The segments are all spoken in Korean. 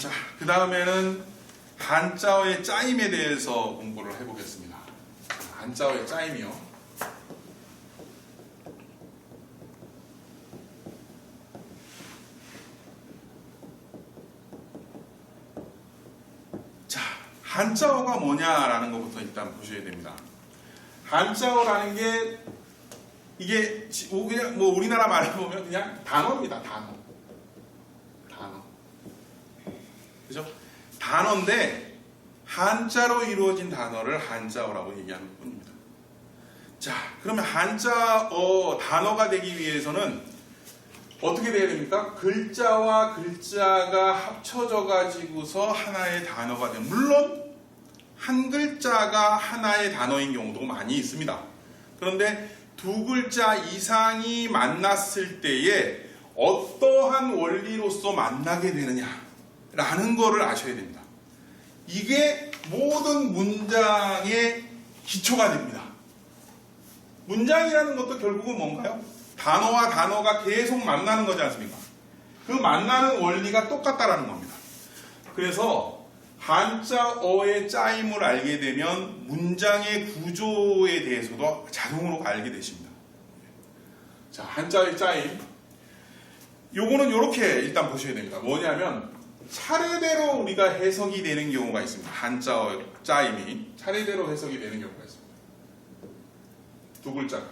자, 그 다음에는 한자어의 짜임에 대해서 공부를 해보겠습니다. 한자어의 짜임이요. 자, 한자어가 뭐냐라는 것부터 일단 보셔야 됩니다. 한자어라는 게 이게 그냥 뭐 우리나라 말로 보면 그냥 단어입니다. 단어. 그죠? 단어인데 한자로 이루어진 단어를 한자어라고 얘기하는 뿐입니다. 자, 그러면 한자어 단어가 되기 위해서는 어떻게 돼야 됩니까? 글자와 글자가 합쳐져 가지고서 하나의 단어가 돼요. 물론 한 글자가 하나의 단어인 경우도 많이 있습니다. 그런데 두 글자 이상이 만났을 때에 어떠한 원리로서 만나게 되느냐라는 거를 아셔야 됩니다. 이게 모든 문장의 기초가 됩니다. 문장이라는 것도 결국은 뭔가요? 단어와 단어가 계속 만나는 거지 않습니까? 그 만나는 원리가 똑같다라는 겁니다. 그래서 한자어의 짜임을 알게 되면 문장의 구조에 대해서도 자동으로 알게 되십니다. 자, 한자의 짜임. 요거는 이렇게 일단 보셔야 됩니다. 뭐냐면 차례대로 우리가 해석이 되는 경우가 있습니다. 한자어 짜임이 차례대로 해석이 되는 경우가 있습니다. 두 글자가.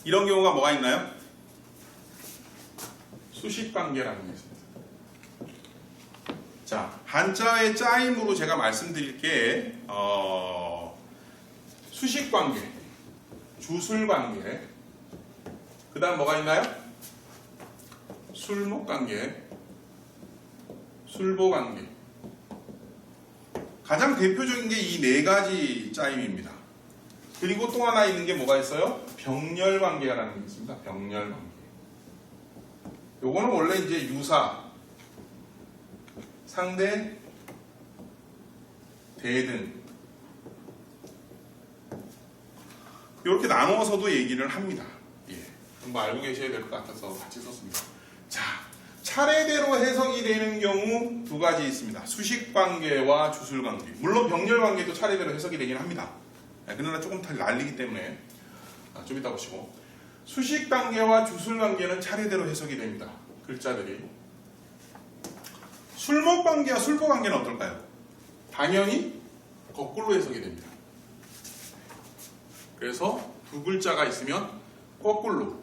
이런 경우가 뭐가 있나요? 수식관계라는 게 있습니다. 자, 한자의 짜임으로 제가 말씀드릴 게 수식관계, 주술관계, 그 다음 뭐가 있나요? 술목관계, 술보관계. 가장 대표적인 게 이 네 가지 짜임입니다. 그리고 또 하나 있는 게 뭐가 있어요? 병렬관계라는 게 있습니다. 병렬관계. 요거는 원래 이제 유사, 상대, 대등 이렇게 나누어서도 얘기를 합니다. 예, 뭐 알고 계셔야 될 것 같아서 같이 썼습니다. 자, 차례대로 해석이 되는 경우 두 가지 있습니다. 수식관계와 주술관계. 물론 병렬관계도 차례대로 해석이 되긴 합니다. 그러나 조금 더 날리기 때문에 좀 이따 보시고, 수식관계와 주술관계는 차례대로 해석이 됩니다. 글자들이. 술목관계와 술보관계는 어떨까요? 당연히 거꾸로 해석이 됩니다. 그래서 두 글자가 있으면 거꾸로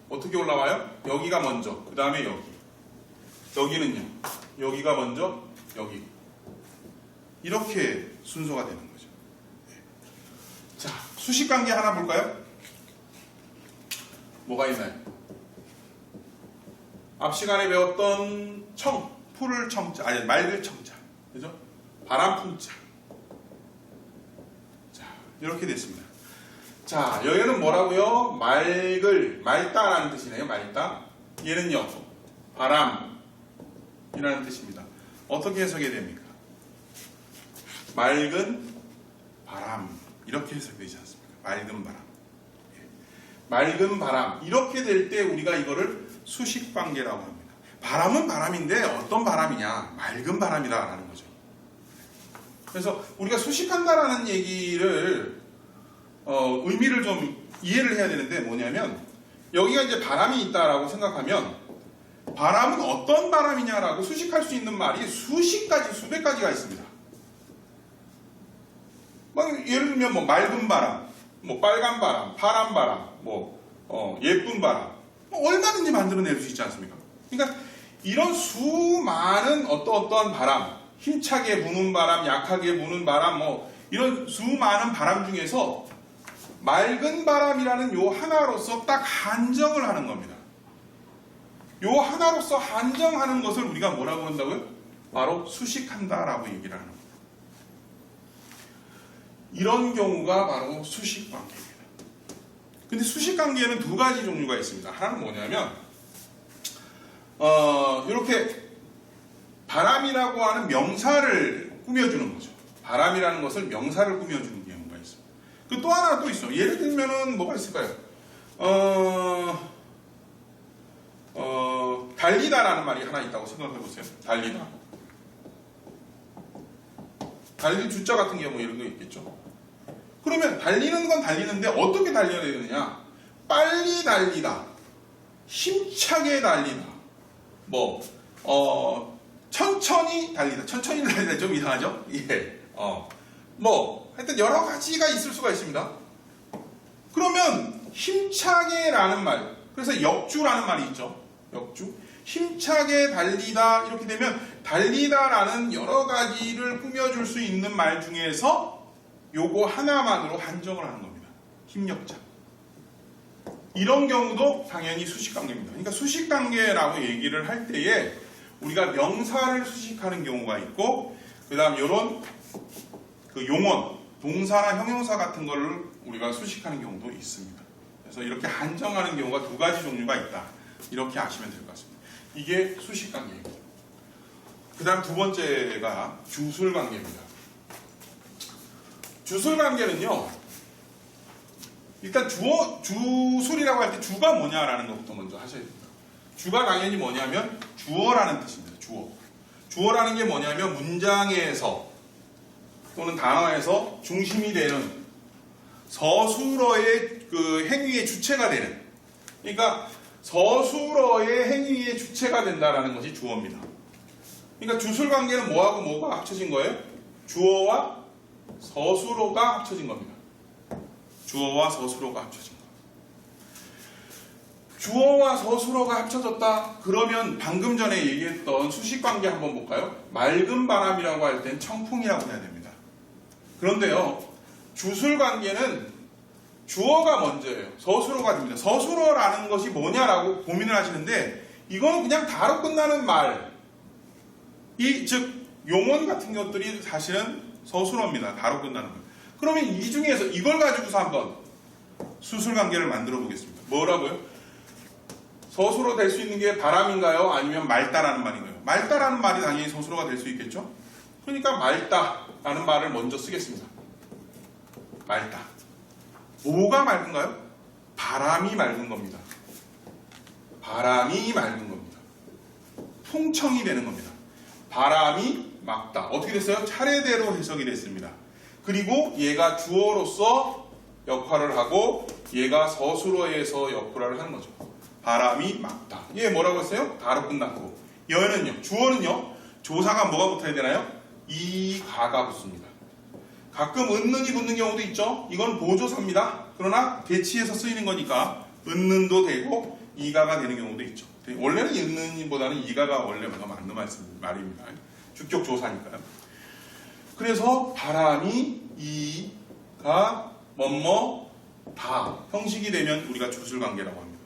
어떻게 올라와요? 여기가 먼저, 그 다음에 여기. 여기는요, 여기가 먼저, 여기. 이렇게 순서가 되는 거죠. 자, 수식관계 하나 볼까요? 뭐가 있나요? 앞 시간에 배웠던 청, 풀을 청자, 아니 맑을 청자, 그죠? 바람 품자. 자, 이렇게 됐습니다. 자, 여기는 뭐라고요? 맑다라는 뜻이네요. 맑다. 얘는요, 바람이라는 뜻입니다. 어떻게 해석이 됩니까? 맑은 바람. 이렇게 해석되지 않습니까? 맑은 바람. 맑은 바람. 이렇게 될 때 우리가 이거를 수식관계라고 합니다. 바람은 바람인데 어떤 바람이냐? 맑은 바람이다라는 거죠. 그래서 우리가 수식한다라는 얘기를 의미를 좀 이해를 해야 되는데 뭐냐면 여기가 이제 바람이 있다라고 생각하면 바람은 어떤 바람이냐라고 수식할 수 있는 말이 수십 가지, 수백 가지가 있습니다. 예를 들면 뭐 맑은 바람, 뭐 빨간 바람, 파란 바람, 예쁜 바람, 얼마든지 만들어낼 수 있지 않습니까? 그러니까 이런 수많은 어떠한 바람, 힘차게 부는 바람, 약하게 부는 바람, 이런 수많은 바람 중에서 맑은 바람이라는 요 하나로서 딱 한정을 하는 겁니다. 요 하나로서 한정하는 것을 우리가 뭐라고 한다고요? 바로 수식한다라고 얘기를 하는 겁니다. 이런 경우가 바로 수식관계입니다. 근데 수식관계는 두 가지 종류가 있습니다. 하나는 뭐냐면 이렇게 바람이라고 하는 명사를 꾸며주는 거죠. 바람이라는 것을 명사를 꾸며주는 경우가 있어요. 그 또 하나 또 있어요. 예를 들면은 뭐가 있을까요? 달리다라는 말이 하나 있다고 생각해 보세요. 달리다. 달릴 주자 같은 경우 이런 거 있겠죠. 그러면 달리는 건 달리는데 어떻게 달려야 되느냐? 빨리 달리다, 힘차게 달리다, 천천히 달리다. 천천히 달리다 좀 이상하죠? 예. 하여튼 여러 가지가 있을 수가 있습니다. 그러면 힘차게라는 말, 그래서 역주라는 말이 있죠. 역주. 힘차게 달리다 이렇게 되면 달리다라는 여러 가지를 꾸며줄 수 있는 말 중에서 요거 하나만으로 한정을 하는 겁니다. 힘력자. 이런 경우도 당연히 수식관계입니다. 그러니까 수식관계라고 얘기를 할 때에 우리가 명사를 수식하는 경우가 있고 그 다음 요런 그 용언, 동사나 형용사 같은 거를 우리가 수식하는 경우도 있습니다. 그래서 이렇게 한정하는 경우가 두 가지 종류가 있다. 이렇게 아시면 될 것 같습니다. 이게 수식관계입니다. 그 다음 두 번째가 주술관계입니다. 주술관계는요, 일단 주술이라고 할 때 주가 뭐냐라는 것부터 먼저 하셔야 됩니다. 주가 당연히 뭐냐면 주어라는 뜻입니다. 주어. 주어라는 게 뭐냐면 문장에서 또는 단어에서 중심이 되는 서술어의 그 행위의 주체가 되는, 그러니까 서술어의 행위의 주체가 된다라는 것이 주어입니다. 그러니까 주술관계는 뭐하고 뭐가 합쳐진 거예요? 주어와 서술어가 합쳐진 겁니다. 주어와 서술어가 합쳐진 거. 주어와 서술어가 합쳐졌다? 그러면 방금 전에 얘기했던 수식관계 한번 볼까요? 맑은 바람이라고 할 땐 청풍이라고 해야 됩니다. 그런데요, 주술관계는 주어가 먼저예요. 서술어가 됩니다. 서술어라는 것이 뭐냐라고 고민을 하시는데 이거는 그냥 다로 끝나는 말, 즉 용언 같은 것들이 사실은 서술어입니다. 다로 끝나는 말. 그러면 이 중에서 이걸 가지고서 한번 수술관계를 만들어 보겠습니다. 뭐라고요? 서술어 될 수 있는 게 바람인가요? 아니면 맑다라는 말인가요? 맑다라는 말이 당연히 서술어가 될 수 있겠죠? 그러니까 맑다라는 말을 먼저 쓰겠습니다. 맑다. 뭐가 맑은가요? 바람이 맑은 겁니다. 바람이 맑은 겁니다. 풍청이 되는 겁니다. 바람이 맑다. 어떻게 됐어요? 차례대로 해석이 됐습니다. 그리고 얘가 주어로서 역할을 하고 얘가 서술어에서 역할을 하는 거죠. 바람이 맑다. 얘 뭐라고 했어요? 다로 끝났고. 얘는요, 주어는요, 조사가 뭐가 붙어야 되나요? 이가가 붙습니다. 가끔 은는이 붙는 경우도 있죠. 이건 보조사입니다. 그러나 대치해서 쓰이는 거니까 은는도 되고 이가가 되는 경우도 있죠. 원래는 은는보다는 이가가 원래 더 맞는 말입니다. 주격 조사니까요. 그래서 바람이 이가 다 형식이 되면 우리가 주술관계라고 합니다.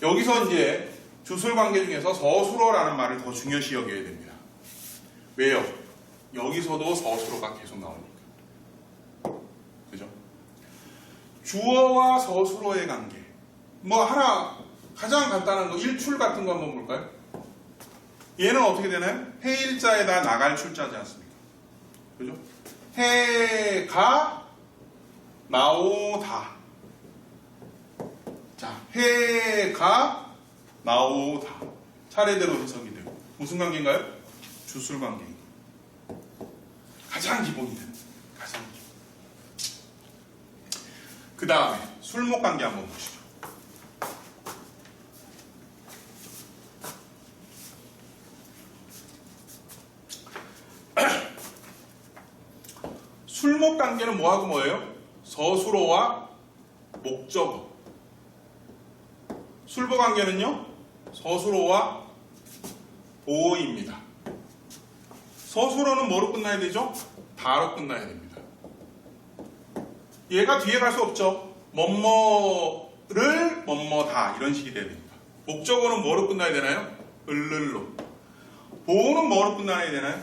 여기서 이제 주술관계 중에서 서술어라는 말을 더 중요시 여겨야 됩니다. 왜요? 여기서도 서술어가 계속 나오니까. 그죠? 주어와 서술어의 관계. 하나 가장 간단한 거 일출 같은 거 한번 볼까요? 얘는 어떻게 되나요? 해일자에다 나갈 출자지 않습니까? 그죠? 해가 나오다. 자, 해가 나오다. 차례대로 해석이 되고. 무슨 관계인가요? 주술 관계입니다. 가장 기본이 되는. 가장 기본. 그 다음에 술목 관계 한번 보시죠. 술목 관계는 뭐하고 뭐예요? 서술어와 목적어. 술보 관계는요, 서술어와 보어입니다. 서술어는 뭐로 끝나야 되죠? 다로 끝나야 됩니다. 얘가 뒤에 갈 수 없죠. 뭐뭐를 뭐뭐다 이런 식이 돼야 됩니다. 목적어는 뭐로 끝나야 되나요? 을를로. 보어는 뭐로 끝나야 되나요?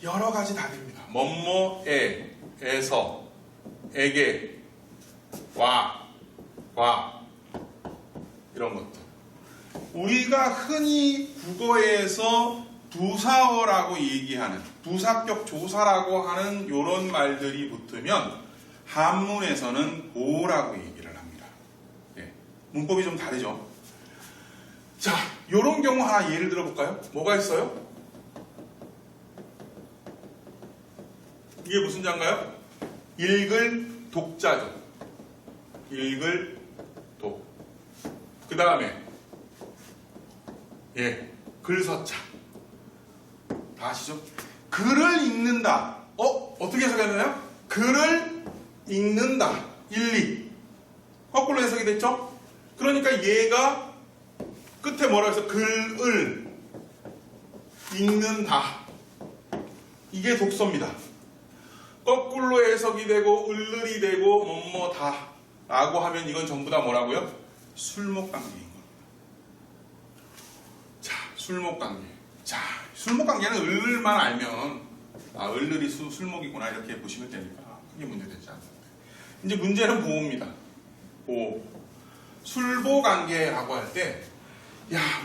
여러 가지 다 됩니다. 뭐뭐에, 에서, 에게, 와 이런 것들. 우리가 흔히 국어에서 부사어라고 얘기하는, 부사격 조사라고 하는 이런 말들이 붙으면 한문에서는 보라고 얘기를 합니다. 네, 문법이 좀 다르죠. 자, 요런 경우 하나 예를 들어볼까요? 뭐가 있어요? 이게 무슨 자인가요? 읽을 독자죠. 읽을 독. 그 다음에 글서자. 다 아시죠? 글을 읽는다. 어떻게 해석했나요? 글을 읽는다. 1, 2. 거꾸로 해석이 됐죠? 그러니까 얘가 끝에 뭐라고 해서 글을 읽는다. 이게 독서입니다. 거꾸로 해석이 되고 을을이 되고 뭐뭐다 라고 하면 이건 전부 다 뭐라고요? 술목관계인 겁니다. 자, 술목관계. 자, 술목관계는 을을만 알면 을을이 술목이구나 이렇게 보시면 되니까 크게 문제되지 않습니다. 이제 문제는 보호입니다. 보호. 술보관계라고 할 때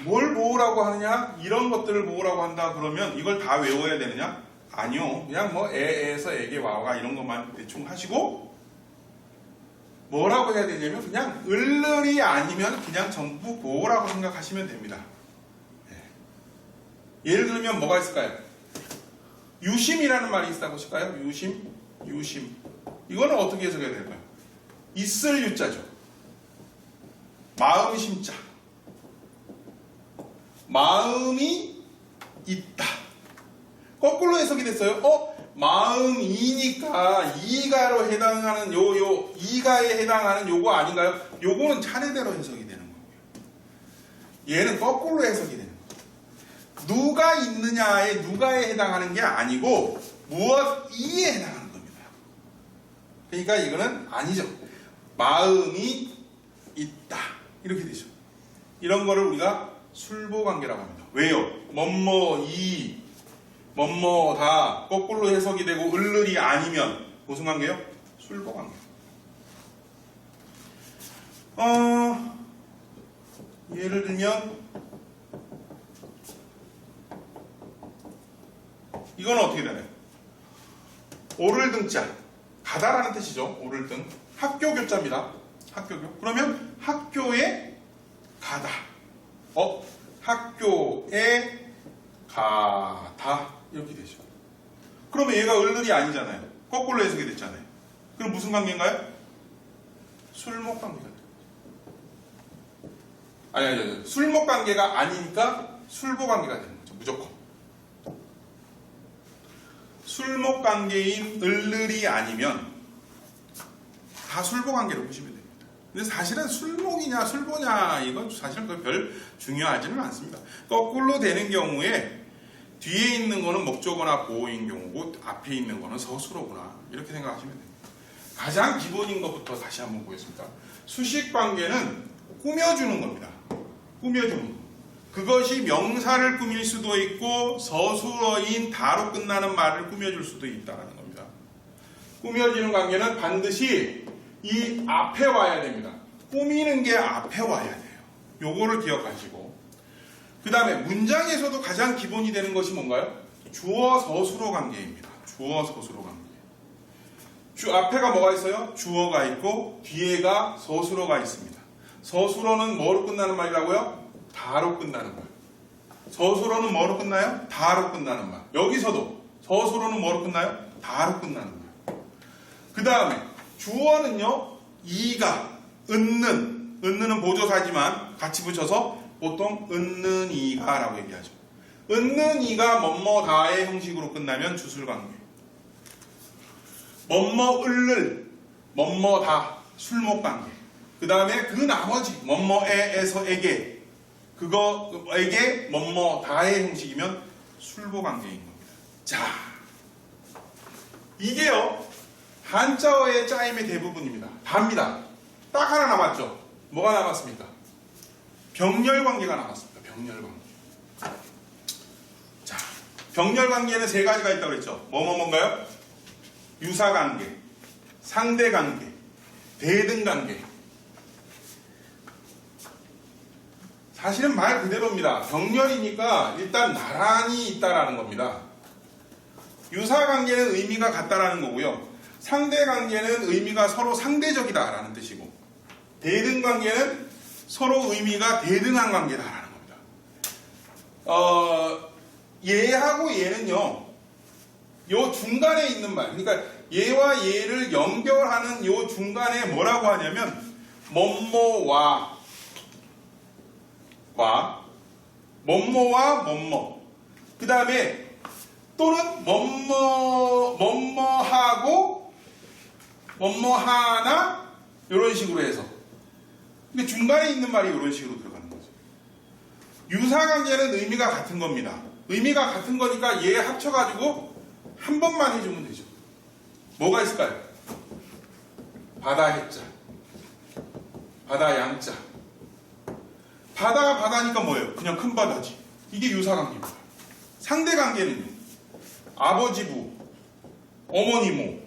뭘 보호라고 하느냐? 이런 것들을 보호라고 한다 그러면 이걸 다 외워야 되느냐? 아니요. 그냥 뭐 에에서 에게 와가 이런 것만 대충 하시고 뭐라고 해야 되냐면 그냥 을을이 아니면 그냥 전부 보호라고 생각하시면 됩니다. 예를 들면 뭐가 있을까요? 유심이라는 말이 있다고 보실까요? 유심. 이거는 어떻게 해석해야 될까요? 있을 유자죠. 마음 심자. 마음이 있다. 거꾸로 해석이 됐어요. 마음이니까 이가로 해당하는 이가에 해당하는 요거 아닌가요? 요거는 차례대로 해석이 되는 거예요. 얘는 거꾸로 해석이 되는 거예요. 누가 있느냐에 누가에 해당하는 게 아니고 무엇이에 해당하는 겁니다. 그러니까 이거는 아니죠. 마음이 있다. 이렇게 되죠. 이런 거를 우리가 술보관계라고 합니다. 왜요? 뭐뭐다 거꾸로 해석이 되고 을을이 아니면 무슨 관계요? 술보관계. 예를 들면 이건 어떻게 되나요? 오를 등자 가다라는 뜻이죠. 오를 등 학교 교자입니다. 학교교. 그러면 학교에 가다. 학교에 가다 이렇게 되죠. 그러면 얘가 을을이 아니잖아요. 거꾸로 해석이 됐잖아요. 그럼 무슨 관계인가요? 술목관계가 돼요. 아니. 술목관계가 아니니까 술보관계가 되는 거죠. 무조건. 술목관계인 을을이 아니면 다 술보관계로 보시면 됩니다. 근데 사실은 술목이냐 술보냐 이건 사실 별 중요하지는 않습니다. 거꾸로 되는 경우에 뒤에 있는 거는 목적어나 보호인 경우고 앞에 있는 거는 서술어구나 이렇게 생각하시면 됩니다. 가장 기본인 것부터 다시 한번 보겠습니다. 수식관계는 꾸며주는 겁니다. 꾸며주는 거. 그것이 명사를 꾸밀 수도 있고 서술어인 다로 끝나는 말을 꾸며줄 수도 있다는 겁니다. 꾸며지는 관계는 반드시 이 앞에 와야 됩니다. 꾸미는 게 앞에 와야 돼요. 요거를 기억하시고 그 다음에 문장에서도 가장 기본이 되는 것이 뭔가요? 주어 서술어 관계입니다. 주어 서술어 관계. 앞에가 뭐가 있어요? 주어가 있고 뒤에가 서술어가 있습니다. 서술어는 뭐로 끝나는 말이라고요? 다로 끝나는 말. 서술어는 뭐로 끝나요? 다로 끝나는 말. 여기서도 서술어는 뭐로 끝나요? 다로 끝나는 말. 그 다음에 주어는요, 이가, 은는 보조사지만 같이 붙여서 보통 은는 이가 라고 얘기하죠. 은는 이가 뭐뭐다의 형식으로 끝나면 주술관계. 뭐뭐 을을, 뭐뭐다, 술목관계. 그 다음에 그 나머지 뭐뭐에에서 에게, 그거에게 뭐뭐다의 형식이면 술보관계인 겁니다. 자, 이게요. 한자어의 짜임의 대부분입니다. 답니다. 딱 하나 남았죠. 뭐가 남았습니까? 병렬관계가 남았습니다. 병렬관계. 자, 병렬관계는 세 가지가 있다고 그랬죠. 뭔가요? 유사관계, 상대관계, 대등관계. 사실은 말 그대로입니다. 병렬이니까 일단 나란히 있다라는 겁니다. 유사관계는 의미가 같다라는 거고요. 상대관계는 의미가 서로 상대적이다라는 뜻이고 대등관계는 서로 의미가 대등한 관계다라는 겁니다. 얘하고 얘는요, 요 중간에 있는 말, 그러니까 얘와 얘를 연결하는 요 중간에 뭐라고 하냐면 뭐뭐와 뭐뭐, 그 다음에 또는 뭐뭐하고 뭐뭐하나 이런 식으로 해서, 근데 중간에 있는 말이 이런 식으로 들어가는 거죠. 유사관계는 의미가 같은 겁니다. 의미가 같은 거니까 얘 합쳐가지고 한 번만 해주면 되죠. 뭐가 있을까요? 바다 해자, 바다 양자. 바다가 바다니까 뭐예요? 그냥 큰 바다지. 이게 유사관계입니다. 상대관계는요, 아버지부, 어머니모,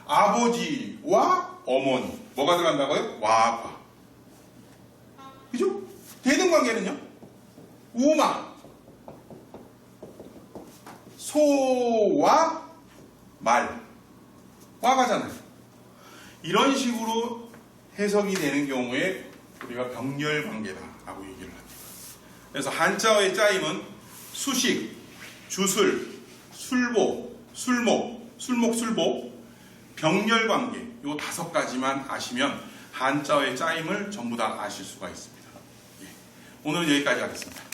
아버지와 어머니. 뭐가 들어간다고요? 와과. 그죠? 대등관계는요, 우마, 소와 말. 와가잖아요. 이런 식으로 해석이 되는 경우에 우리가 병렬관계다라고 얘기를 합니다. 그래서 한자어의 짜임은 수식, 주술, 술복, 술목, 술복, 병렬관계 요 5가지만 아시면 한자어의 짜임을 전부 다 아실 수가 있습니다. 예. 오늘은 여기까지 하겠습니다.